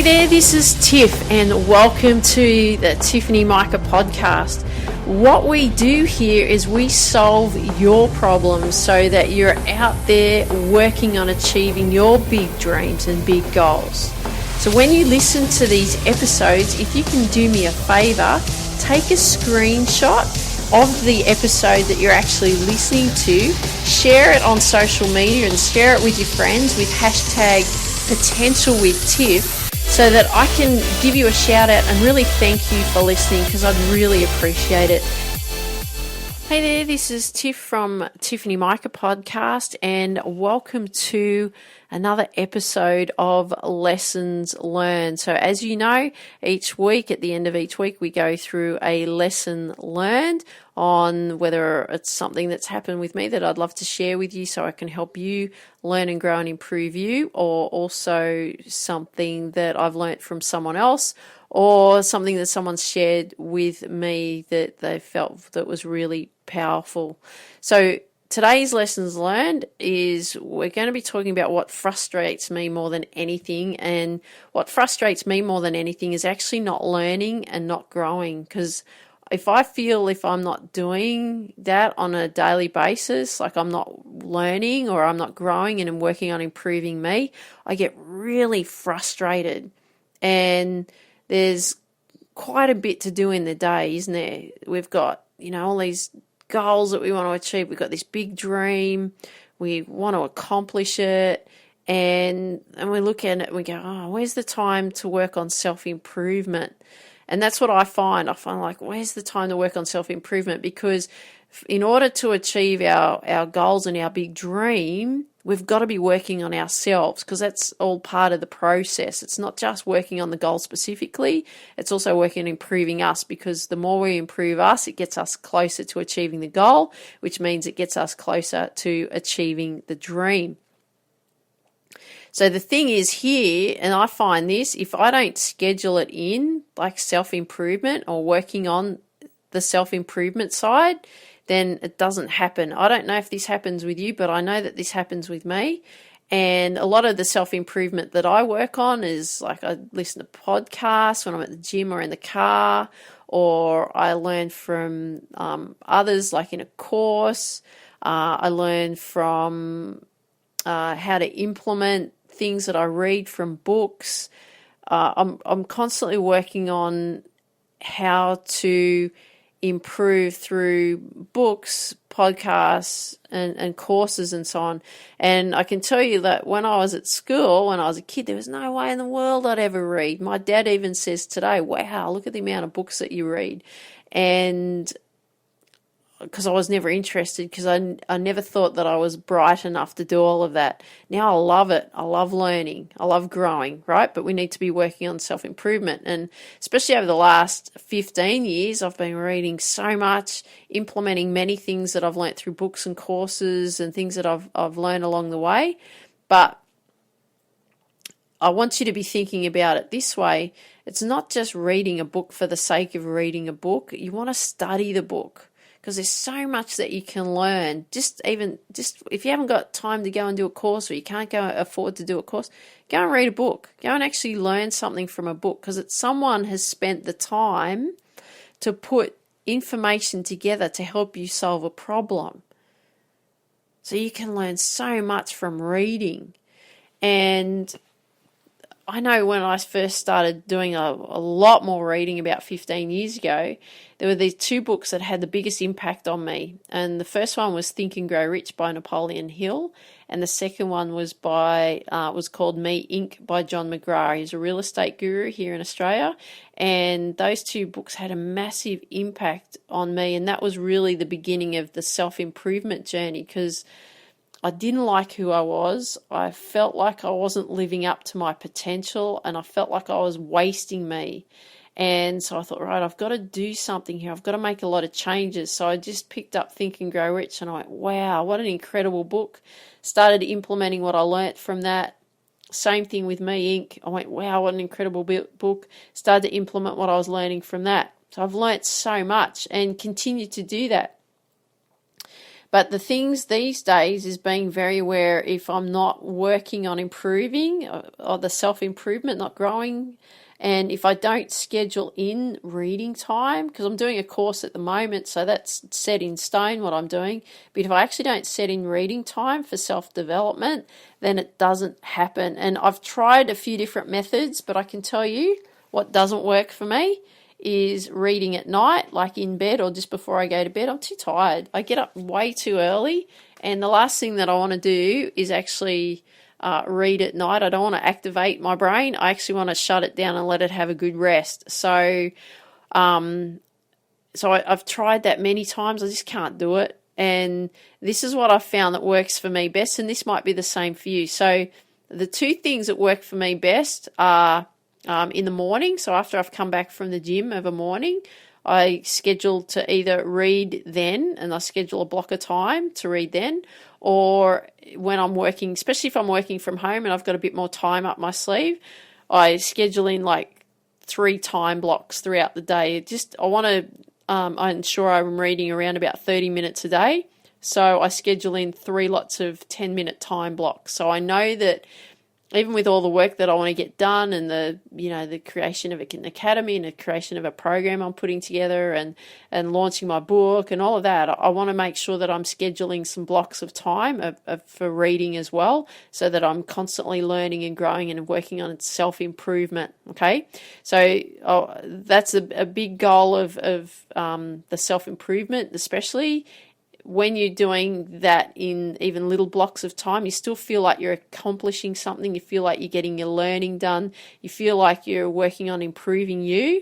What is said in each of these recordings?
there, this is Tiff and welcome to the Tiffany Mika podcast. What we do here is we solve your problems so that you're out there working on achieving your big dreams and big goals. So when you listen to these episodes, if you can do me a favor, take a screenshot of the episode that you're actually listening to, share it on social media and share it with your friends with hashtag potential with Tiff, so that I can give you a shout out and really thank you for listening, because I'd really appreciate it. Hey there, this is Tiff from Tiffany Mika podcast, and welcome to another episode of Lessons Learned. So as you know, each week, at the end of each week, we go through a lesson learned on whether it's something that's happened with me that I'd love to share with you so I can help you learn and grow and improve you, or also something that I've learnt from someone else, or something that someone's shared with me that they felt that was really powerful. So today's lessons learned is we're going to be talking about what frustrates me more than anything. And what frustrates me more than anything is actually not learning and not growing. Because if I'm not doing that on a daily basis, like I'm not learning or I'm not growing and I'm working on improving me, I get really frustrated. And there's quite a bit to do in the day, isn't there? We've got, all these goals that we want to achieve. We've got this big dream. We want to accomplish it. And we look at it and we go, oh, where's the time to work on self-improvement? And that's what I find. I find like, where's the time to work on self-improvement? Because in order to achieve our goals and our big dream, we've got to be working on ourselves, because that's all part of the process. It's not just working on the goal specifically. It's also working on improving us, because the more we improve us, it gets us closer to achieving the goal, which means it gets us closer to achieving the dream. So the thing is here, and I find this, if I don't schedule it in, like self-improvement or working on the self-improvement side, then it doesn't happen. I don't know if this happens with you, but I know that this happens with me. And a lot of the self-improvement that I work on is like I listen to podcasts when I'm at the gym or in the car, or I learn from others, like in a course. I learn from how to implement things that I read from books. I'm constantly working on how to improve through books, podcasts, and courses and so on. And I can tell you that when I was at school, when I was a kid, there was no way in the world I'd ever read. My dad even says today, wow, look at the amount of books that you read. And because I was never interested, because I never thought that I was bright enough to do all of that. Now I love it. I love learning. I love growing, right? But we need to be working on self-improvement. And especially over the last 15 years, I've been reading so much, implementing many things that I've learnt through books and courses and things that I've learned along the way. But I want you to be thinking about it this way. It's not just reading a book for the sake of reading a book. You want to study the book, because there's so much that you can learn. Just if you haven't got time to go and do a course, or you can't go afford to do a course, go and read a book. Go and actually learn something from a book, because someone has spent the time to put information together to help you solve a problem. So you can learn so much from reading. And I know when I first started doing a lot more reading about 15 years ago, there were these two books that had the biggest impact on me. And the first one was Think and Grow Rich by Napoleon Hill. And the second one was was called Me Inc. by John McGrath. He's a real estate guru here in Australia. And those two books had a massive impact on me. And that was really the beginning of the self-improvement journey, because I didn't like who I was. I felt like I wasn't living up to my potential, and I felt like I was wasting me. And so I thought, right, I've got to do something here. I've got to make a lot of changes. So I just picked up Think and Grow Rich, and I went, wow, what an incredible book. Started implementing what I learnt from that. Same thing with Me Inc. I went, wow, what an incredible book. Started to implement what I was learning from that. So I've learnt so much and continue to do that. But the things these days is being very aware if I'm not working on improving or the self-improvement, not growing. And if I don't schedule in reading time, because I'm doing a course at the moment, so that's set in stone what I'm doing. But if I actually don't set in reading time for self-development, then it doesn't happen. And I've tried a few different methods, but I can tell you what doesn't work for me is reading at night, like in bed or just before I go to bed. I'm too tired. I get up way too early, and the last thing that I want to do is actually read at night. I don't want to activate my brain. I actually want to shut it down and let it have a good rest. So I've tried that many times. I just can't do it. And this is what I've found that works for me best, and this might be the same for you. So the two things that work for me best are in the morning. So after I've come back from the gym of a morning, I schedule to either read then, and I schedule a block of time to read then, or when I'm working, especially if I'm working from home and I've got a bit more time up my sleeve, I schedule in like 3 time blocks throughout the day. I want to ensure I'm reading around about 30 minutes a day. So I schedule in 3 lots of 10-minute time blocks. So I know that even with all the work that I want to get done and the creation of an academy and the creation of a program I'm putting together and launching my book and all of that, I want to make sure that I'm scheduling some blocks of time for reading as well, so that I'm constantly learning and growing and working on self-improvement. Okay, so that's a big goal of the self-improvement, especially when you're doing that in even little blocks of time. You still feel like you're accomplishing something. You feel like you're getting your learning done. You feel like you're working on improving you,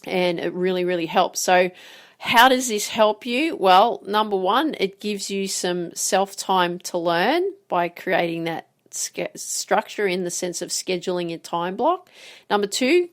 and it really, really helps. So how does this help you? Well, number one, it gives you some self-time to learn by creating that structure in the sense of scheduling a time block. Number two,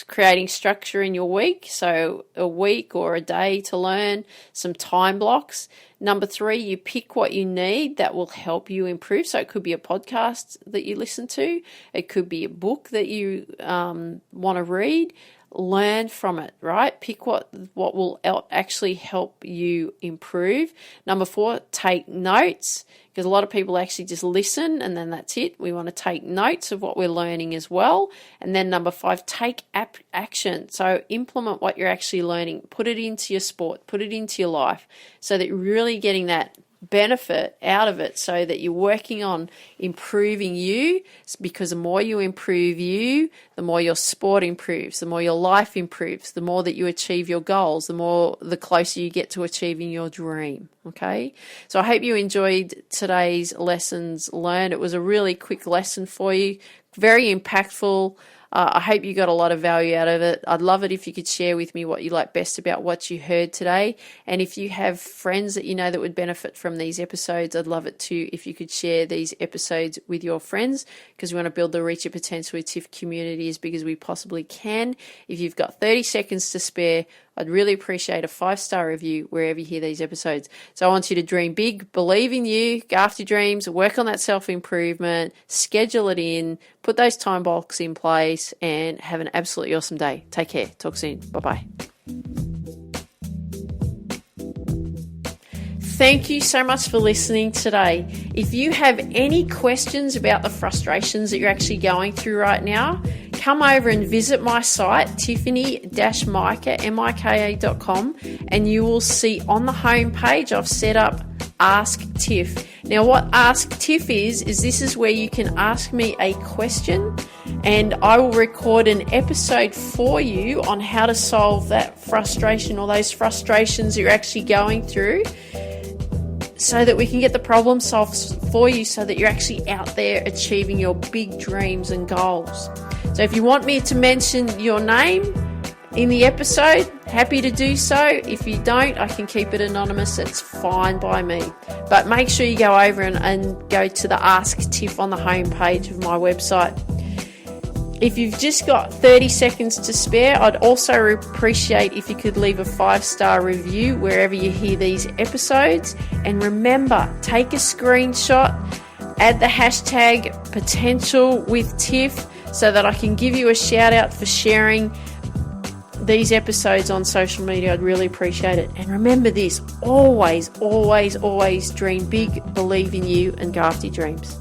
creating structure in your week, so a week or a day to learn, some time blocks. Number three, you pick what you need that will help you improve. So it could be a podcast that you listen to, it could be a book that you want to read. Learn from it, right? Pick what will actually help you improve. Number four, take notes, because a lot of people actually just listen and then that's it. We want to take notes of what we're learning as well. And then number five, take action. So implement what you're actually learning. Put it into your sport. Put it into your life, so that you're really getting that benefit out of it, so that you're working on improving you, because the more you improve you, the more your sport improves, the more your life improves, the more that you achieve your goals, the closer you get to achieving your dream. Okay, so I hope you enjoyed today's lessons learned. It was a really quick lesson for you, very impactful. I hope you got a lot of value out of it. I'd love it if you could share with me what you like best about what you heard today. And if you have friends that you know that would benefit from these episodes, I'd love it too if you could share these episodes with your friends, because we want to build the Reach Your Potential with Tiff community as big as we possibly can. If you've got 30 seconds to spare, I'd really appreciate a 5-star review wherever you hear these episodes. So I want you to dream big, believe in you, go after your dreams, work on that self-improvement, schedule it in, put those time blocks in place, and have an absolutely awesome day. Take care. Talk soon. Bye-bye. Thank you so much for listening today. If you have any questions about the frustrations that you're actually going through right now, come over and visit my site, tiffany-mika.com, and you will see on the home page I've set up Ask Tiff. Now what Ask Tiff is this is where you can ask me a question, and I will record an episode for you on how to solve that frustration or those frustrations you're actually going through, so that we can get the problem solved for you, so that you're actually out there achieving your big dreams and goals. So if you want me to mention your name in the episode, happy to do so. If you don't, I can keep it anonymous. It's fine by me. But make sure you go over and go to the Ask Tiff on the homepage of my website. If you've just got 30 seconds to spare, I'd also appreciate if you could leave a 5-star review wherever you hear these episodes. And remember, take a screenshot, add the hashtag potential with Tiff, so that I can give you a shout out for sharing these episodes on social media, I'd really appreciate it. And remember this, always, always, always dream big, believe in you, and go after your dreams.